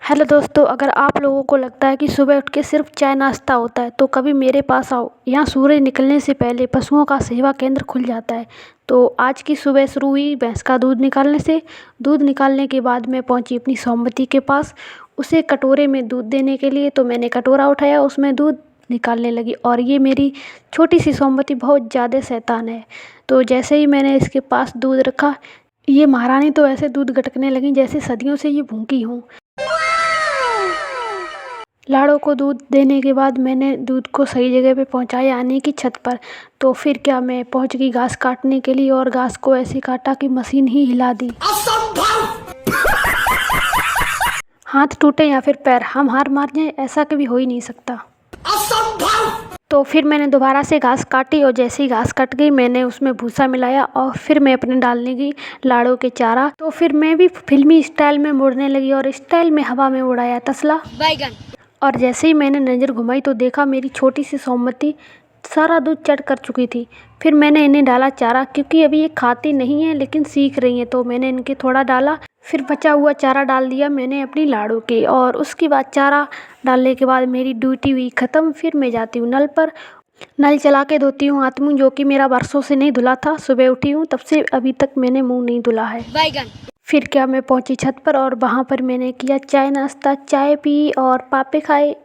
Hello दोस्तों, अगर आप लोगों को लगता है कि सुबह उठ के सिर्फ चाय नाश्ता होता है तो कभी मेरे पास आओ। यहाँ सूरज निकलने से पहले पशुओं का सेवा केंद्र खुल जाता है। तो आज की सुबह शुरू हुई भैंस का दूध निकालने से। दूध निकालने के बाद मैं पहुँची अपनी सौमती के पास उसे कटोरे में दूध देने के लिए। तो मैंने कटोरा उठाया, उसमें दूध निकालने लगी और ये मेरी छोटी सी सौमती बहुत ज़्यादा शैतान है। तो जैसे ही मैंने इसके पास दूध रखा, ये महारानी तो ऐसे दूध गटकने लगी जैसे सदियों से ये भूखी हूँ। लाड़ों को दूध देने के बाद मैंने दूध को सही जगह पे पहुंचाया, यानी कि छत पर। तो फिर क्या, मैं पहुंच गई घास काटने के लिए और घास को ऐसे काटा कि मशीन ही हिला दी। हाथ टूटे या फिर पैर, हम हार मान जाए ऐसा कभी हो ही नहीं सकता। तो फिर मैंने दोबारा से घास काटी और जैसे ही घास कट गई मैंने उसमें भूसा मिलाया और फिर मैं अपने डालने गई लाड़ों के चारा। तो फिर मैं भी फिल्मी स्टाइल में मुड़ने लगी और स्टाइल में हवा में उड़ाया तसला बैगन। और जैसे ही मैंने नज़र घुमाई तो देखा मेरी छोटी सी सौमती सारा दूध चट कर चुकी थी। फिर मैंने इन्हें डाला चारा, क्योंकि अभी ये खाती नहीं है लेकिन सीख रही हैं, तो मैंने इनके थोड़ा डाला। फिर बचा हुआ चारा डाल दिया मैंने अपनी लाड़ों के, और उसके बाद चारा डालने के बाद मेरी ड्यूटी हुई ख़त्म। फिर मैं जाती हूँ नल पर, नल चला के धोती हूँ हाथ मुँह, जो कि मेरा बरसों से नहीं धुला था। सुबह उठी हूँ तब से अभी तक मैंने मुँह नहीं धुला है। बैगन। फिर क्या, मैं पहुंची छत पर और वहाँ पर मैंने किया चाय नाश्ता, चाय पी और पापे खाए।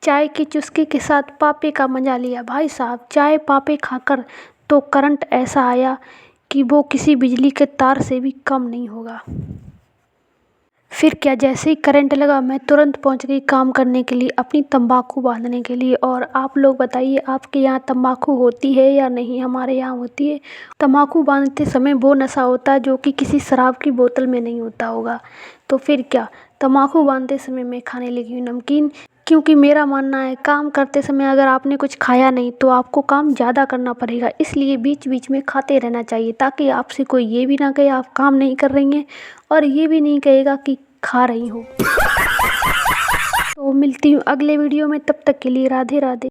चाय की चुस्की के साथ पापे का मज़ा लिया। भाई साहब, चाय पापे खाकर तो करंट ऐसा आया कि वो किसी बिजली के तार से भी कम नहीं होगा। फिर क्या, जैसे ही करंट लगा मैं तुरंत पहुंच गई काम करने के लिए, अपनी तंबाकू बांधने के लिए। और आप लोग बताइए, आपके यहाँ तंबाकू होती है या नहीं? हमारे यहाँ होती है। तंबाकू बांधते समय वो नशा होता है जो कि किसी शराब की बोतल में नहीं होता होगा। तो फिर क्या, तंबाकू बांधते समय मैं खाने लगी हूँ नमकीन, क्योंकि मेरा मानना है काम करते समय अगर आपने कुछ खाया नहीं तो आपको काम ज़्यादा करना पड़ेगा। इसलिए बीच बीच में खाते रहना चाहिए, ताकि आपसे कोई ये भी ना कहे आप काम नहीं कर रही हैं और ये भी नहीं कहेगा कि खा रही हो। तो मिलती हूँ अगले वीडियो में, तब तक के लिए राधे राधे।